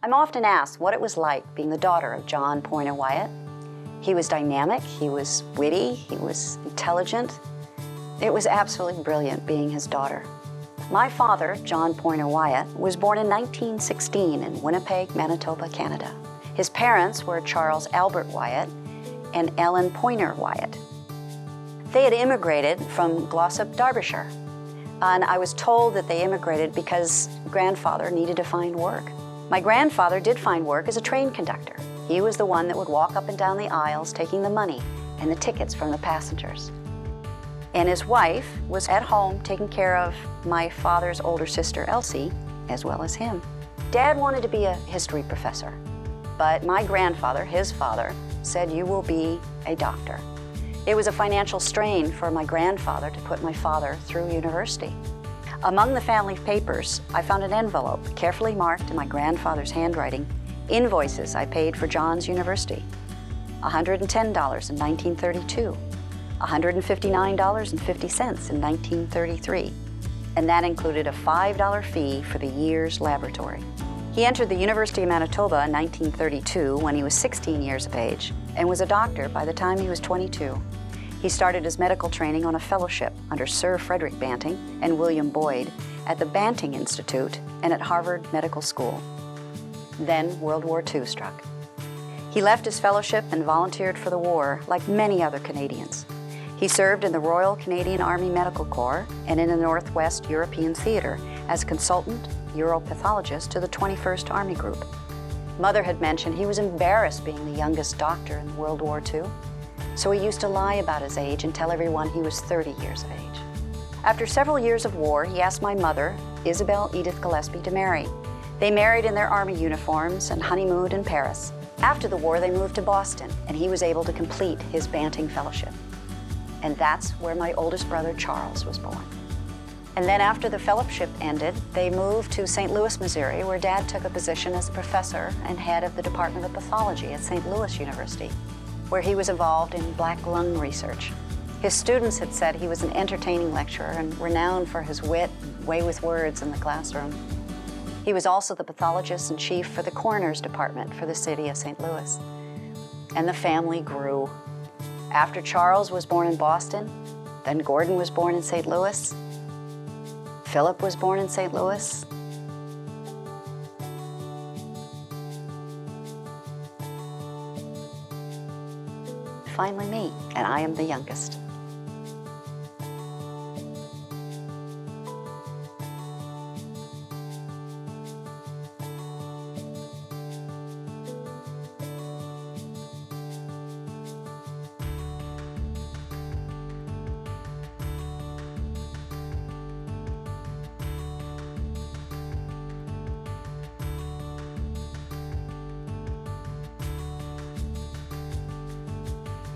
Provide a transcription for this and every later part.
I'm often asked what it was like being the daughter of John Poyner Wyatt. He was dynamic, he was witty, he was intelligent. It was absolutely brilliant being his daughter. My father, John Poyner Wyatt, was born in 1916 in Winnipeg, Manitoba, Canada. His parents were Charles Albert Wyatt and Ellen Poyner Wyatt. They had immigrated from Glossop, Derbyshire, and I was told that they immigrated because grandfather needed to find work. My grandfather did find work as a train conductor. He was the one that would walk up and down the aisles taking the money and the tickets from the passengers. And his wife was at home taking care of my father's older sister, Elsie, as well as him. Dad wanted to be a history professor, but my grandfather, his father, said, "You will be a doctor." It was a financial strain for my grandfather to put my father through university. Among the family papers, I found an envelope carefully marked in my grandfather's handwriting, invoices I paid for John's university. $110 in 1932, $159.50 in 1933, and that included a $5 fee for the year's laboratory. He entered the University of Manitoba in 1932 when he was 16 years of age and was a doctor by the time he was 22. He started his medical training on a fellowship under Sir Frederick Banting and William Boyd at the Banting Institute and at Harvard Medical School. Then World War II struck. He left his fellowship and volunteered for the war like many other Canadians. He served in the Royal Canadian Army Medical Corps and in the Northwest European Theater as a consultant uropathologist to the 21st Army Group. Mother had mentioned he was embarrassed being the youngest doctor in World War II. So he used to lie about his age and tell everyone he was 30 years of age. After several years of war, he asked my mother, Isabel Edith Gillespie, to marry. They married in their Army uniforms and honeymooned in Paris. After the war, they moved to Boston, and he was able to complete his Banting Fellowship. And that's where my oldest brother, Charles, was born. And then after the fellowship ended, they moved to St. Louis, Missouri, where Dad took a position as a professor and head of the Department of Pathology at St. Louis University, where he was involved in black lung research. His students had said he was an entertaining lecturer and renowned for his wit and way with words in the classroom. He was also the pathologist in chief for the coroner's department for the city of St. Louis. And the family grew. After Charles was born in Boston, then Gordon was born in St. Louis, Philip was born in St. Louis, finally me, and I am the youngest.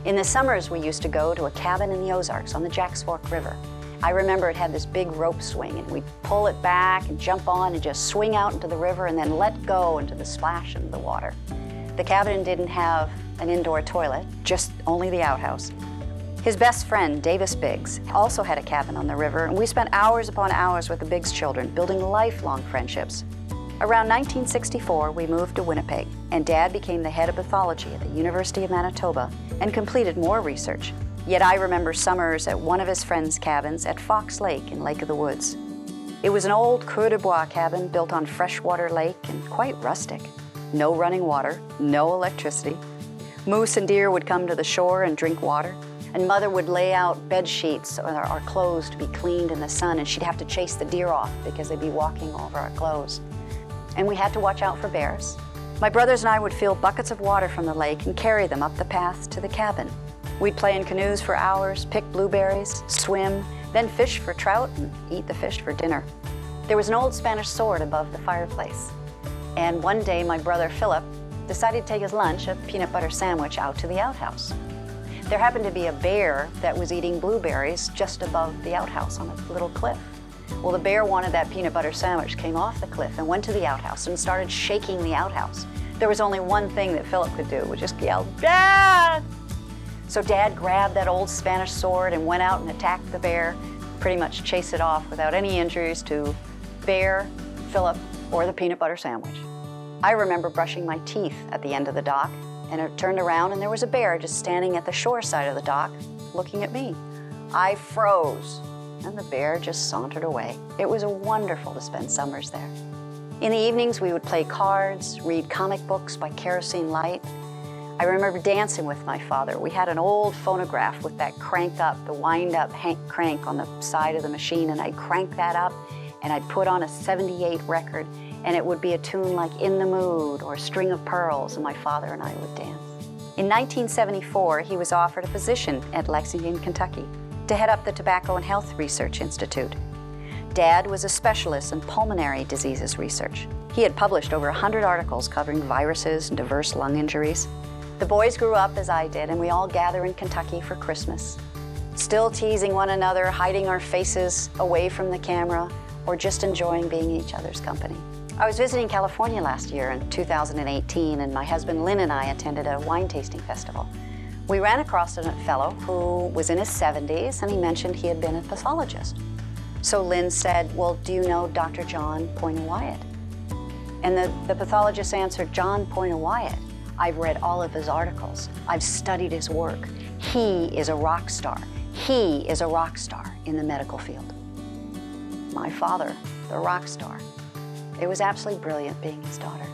In the summers, we used to go to a cabin in the Ozarks on the Jacks Fork River. I remember it had this big rope swing, and we'd pull it back and jump on and just swing out into the river and then let go into the splash of the water. The cabin didn't have an indoor toilet, just only the outhouse. His best friend, Davis Biggs, also had a cabin on the river, and we spent hours upon hours with the Biggs children, building lifelong friendships. Around 1964, we moved to Winnipeg, and Dad became the head of pathology at the University of Manitoba and completed more research. Yet I remember summers at one of his friends' cabins at Fox Lake in Lake of the Woods. It was an old coeur de bois cabin built on freshwater lake and quite rustic. No running water, no electricity. Moose and deer would come to the shore and drink water, and Mother would lay out bed sheets or our clothes to be cleaned in the sun, and she'd have to chase the deer off because they'd be walking over our clothes. And we had to watch out for bears. My brothers and I would fill buckets of water from the lake and carry them up the path to the cabin. We'd play in canoes for hours, pick blueberries, swim, then fish for trout and eat the fish for dinner. There was an old Spanish sword above the fireplace. And one day my brother Philip decided to take his lunch, a peanut butter sandwich, out to the outhouse. There happened to be a bear that was eating blueberries just above the outhouse on a little cliff. Well, the bear wanted that peanut butter sandwich, came off the cliff and went to the outhouse and started shaking the outhouse. There was only one thing that Philip could do, which is yell, "Dad!" So Dad grabbed that old Spanish sword and went out and attacked the bear, pretty much chased it off without any injuries to bear, Philip, or the peanut butter sandwich. I remember brushing my teeth at the end of the dock, and it turned around and there was a bear just standing at the shore side of the dock looking at me. I froze, and the bear just sauntered away. It was wonderful to spend summers there. In the evenings, we would play cards, read comic books by kerosene light. I remember dancing with my father. We had an old phonograph with that crank up, the wind up crank on the side of the machine, and I'd crank that up and I'd put on a '78 record, and it would be a tune like In the Mood or String of Pearls, and my father and I would dance. In 1974, he was offered a position at Lexington, Kentucky, to head up the Tobacco and Health Research Institute. Dad was a specialist in pulmonary diseases research. He had published over 100 articles covering viruses and diverse lung injuries. The boys grew up as I did, and we all gather in Kentucky for Christmas, still teasing one another, hiding our faces away from the camera, or just enjoying being in each other's company. I was visiting California last year in 2018, and my husband Lynn and I attended a wine tasting festival. We ran across a fellow who was in his 70s, and he mentioned he had been a pathologist. So Lynn said, "Well, do you know Dr. John Poyner Wyatt?" And the pathologist answered, "John Poyner Wyatt, I've read all of his articles. I've studied his work. He is a rock star. He is a rock star in the medical field." My father, the rock star. It was absolutely brilliant being his daughter.